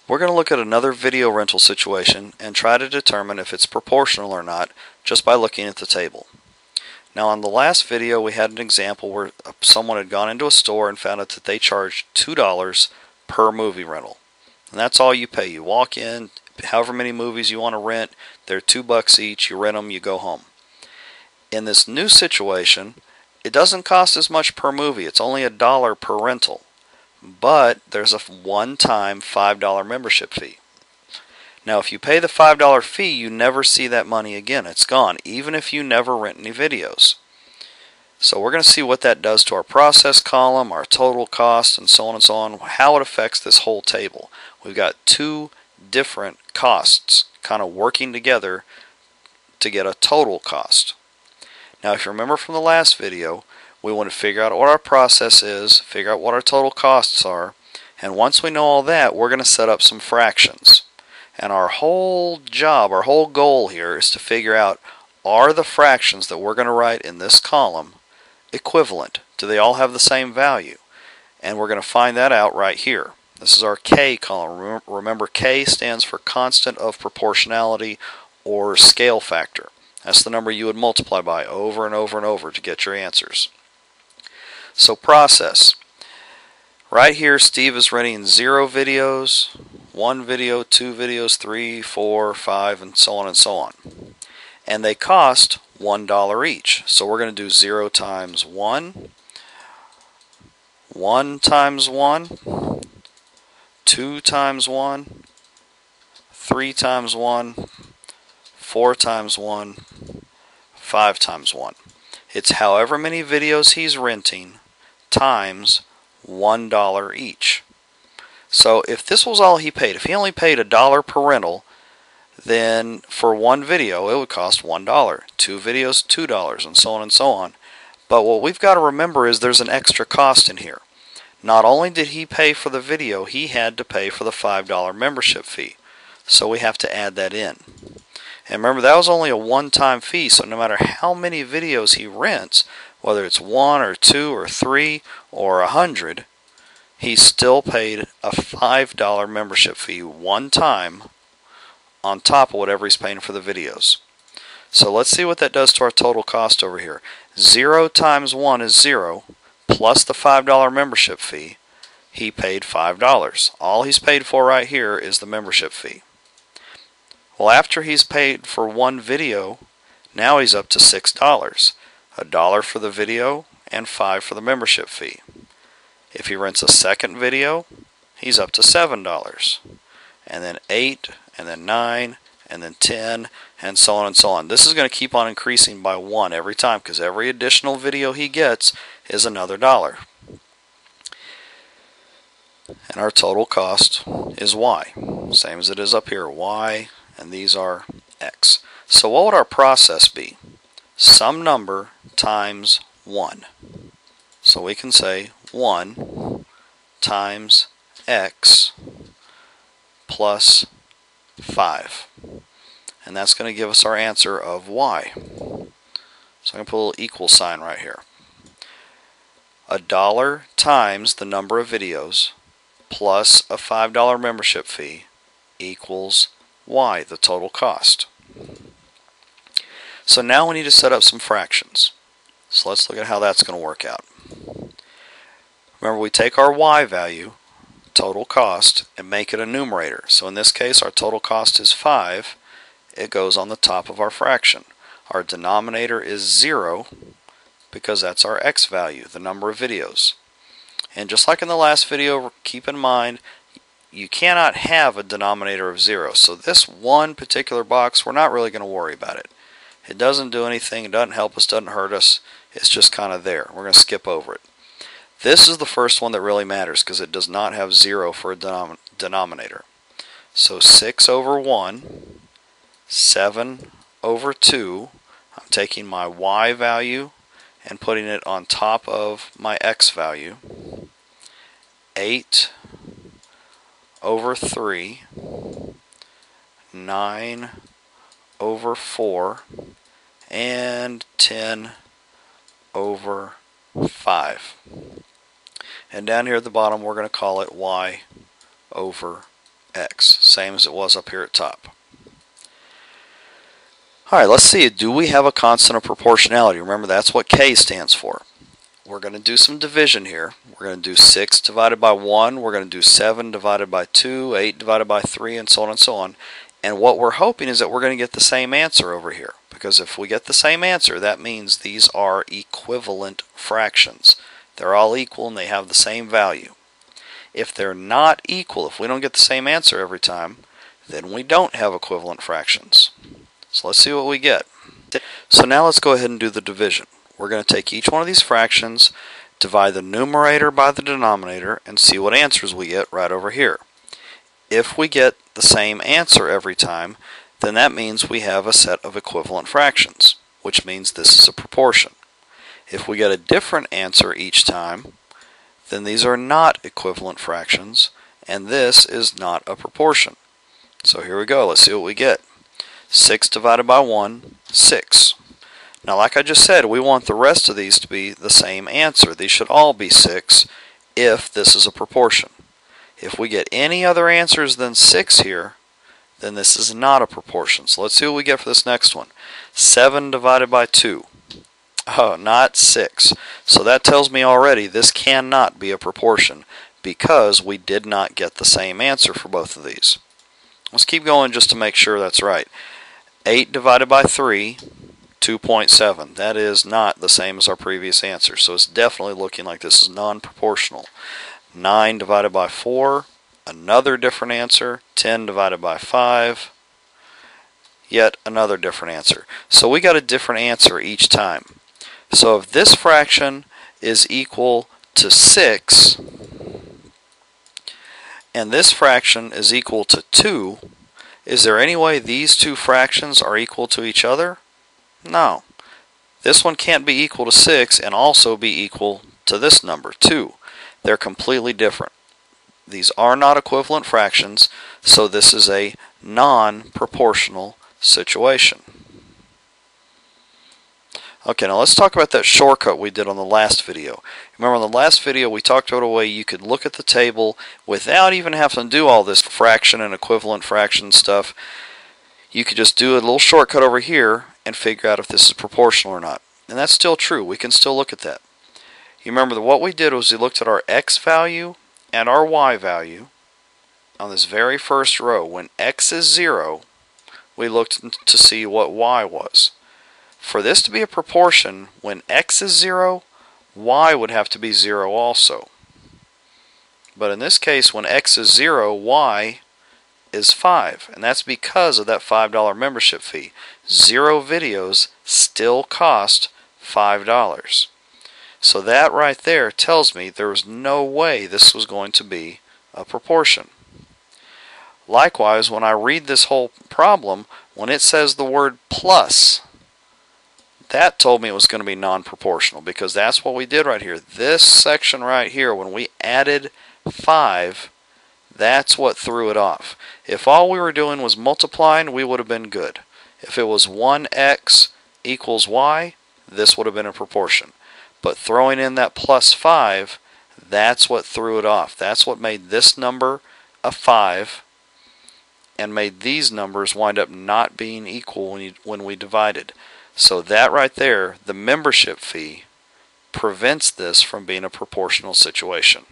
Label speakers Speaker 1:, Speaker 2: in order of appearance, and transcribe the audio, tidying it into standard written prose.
Speaker 1: We're going to look at another video rental situation and try to determine if it's proportional or not just by looking at the table. Now, on the last video we had an example where someone had gone into a store and found out that they charged $2 per movie rental. And that's all you pay. You walk in, however many movies you want to rent, they're $2 each, you rent them, you go home. In this new situation, it doesn't cost as much per movie. It's only $1 per rental. But there's a one-time $5 membership fee. Now, if you pay the $5 fee, you never see that money again. It's gone, even if you never rent any videos. So we're going to see what that does to our process column, our total cost, and so on, how it affects this whole table. We've got two different costs kind of working together to get a total cost. Now, if you remember from the last video, we want to figure out what our process is, figure out what our total costs are, and once we know all that, we're going to set up some fractions. And our whole job, our whole goal here is to figure out, are the fractions that we're going to write in this column equivalent? Do they all have the same value? And we're going to find that out right here. This is our K column. Remember, K stands for constant of proportionality or scale factor. That's the number you would multiply by over and over and over to get your answers. So process. Right here, Steve is renting 0 videos, 1 video, 2 videos, 3, 4, 5, and so on. And they cost $1 each. So we're going to do 0 times 1, 1 times 1, 2 times 1, 3 times 1, 4 times 1, 5 times 1. It's however many videos he's renting times $1 each. So if this was all he paid, if he only paid $1 per rental, then for 1 video it would cost $1, 2 videos $2, and so on. But what we've got to remember is there's an extra cost in here. Not only did he pay for the video, he had to pay for the $5 membership fee. So we have to add that in. And remember, that was only a one-time fee, so no matter how many videos he rents, whether it's 1 or 2 or 3 or 100, he still paid a $5 membership fee one time on top of whatever he's paying for the videos. So let's see what that does to our total cost over here. 0 times 1 is 0, plus the $5 membership fee. He paid $5. All he's paid for right here is the membership fee. Well, after he's paid for 1 video, now he's up to $6. $1 for the video and $5 for the membership fee. If he rents a second video, he's up to $7. And then 8, and then 9, and then 10, and so on. This is going to keep on increasing by 1 every time because every additional video he gets is another $1. And our total cost is Y. Same as it is up here, Y, and these are X. So what would our process be? Some number times 1. So we can say 1 times X plus 5. And that's going to give us our answer of Y. So I'm going to put a little equal sign right here. $1 times the number of videos plus a $5 membership fee equals Y, the total cost. So now we need to set up some fractions. So let's look at how that's going to work out. Remember, we take our Y value, total cost, and make it a numerator. So in this case, our total cost is 5. It goes on the top of our fraction. Our denominator is 0 because that's our X value, the number of videos. And just like in the last video, keep in mind, you cannot have a denominator of 0. So this one particular box, we're not really going to worry about it. It doesn't do anything, it doesn't help us, doesn't hurt us. It's just kind of there. We're going to skip over it. This is the first one that really matters because it does not have 0 for a denominator. So 6 over 1, 7 over 2, I'm taking my Y value and putting it on top of my X value. 8 over 3, 9 over 4, and 10 over 5. And down here at the bottom we're going to call it Y over x, same as it was up here at top. Alright, let's see, do we have a constant of proportionality? Remember, that's what K stands for. We're going to do some division here. We're going to do 6 divided by 1, we're going to do 7 divided by 2, 8 divided by 3, and so on and so on. And what we're hoping is that we're going to get the same answer over here. Because if we get the same answer, that means these are equivalent fractions. They're all equal and they have the same value. If they're not equal, if we don't get the same answer every time, then we don't have equivalent fractions. So let's see what we get. So now let's go ahead and do the division. We're going to take each one of these fractions, divide the numerator by the denominator, and see what answers we get right over here. If we get the same answer every time, then that means we have a set of equivalent fractions, which means this is a proportion. If we get a different answer each time, then these are not equivalent fractions, and this is not a proportion. So here we go, let's see what we get. 6 divided by 1, 6. Now like I just said, we want the rest of these to be the same answer. These should all be 6 if this is a proportion. If we get any other answers than 6 here, then this is not a proportion. So let's see what we get for this next one. 7 divided by 2. Oh, not 6. So that tells me already this cannot be a proportion because we did not get the same answer for both of these. Let's keep going just to make sure that's right. 8 divided by 3, 2.7. That is not the same as our previous answer, so it's definitely looking like this is non-proportional. 9 divided by 4, another different answer. 10 divided by 5, yet another different answer. So we got a different answer each time. So if this fraction is equal to 6, and this fraction is equal to 2, is there any way these two fractions are equal to each other? No. This one can't be equal to 6 and also be equal to this number, 2. They're completely different. These are not equivalent fractions, so this is a non-proportional situation. Okay, now let's talk about that shortcut we did on the last video. Remember, in the last video we talked about a way you could look at the table without even having to do all this fraction and equivalent fraction stuff. You could just do a little shortcut over here and figure out if this is proportional or not. And that's still true. We can still look at that. You remember that what we did was we looked at our x value and our y value on this very first row. When x is 0, we looked to see what y was. For this to be a proportion, when x is 0, y would have to be 0 also. But in this case, when x is 0, y is 5. And that's because of that $5 membership fee. 0 videos still cost $5. So that right there tells me there was no way this was going to be a proportion. Likewise, when I read this whole problem, when it says the word plus, that told me it was going to be non-proportional because that's what we did right here. This section right here, when we added 5, that's what threw it off. If all we were doing was multiplying, we would have been good. If it was 1x equals y, this would have been a proportion. But throwing in that plus 5, that's what threw it off. That's what made this number a 5 and made these numbers wind up not being equal when we divided. So that right there, the membership fee, prevents this from being a proportional situation.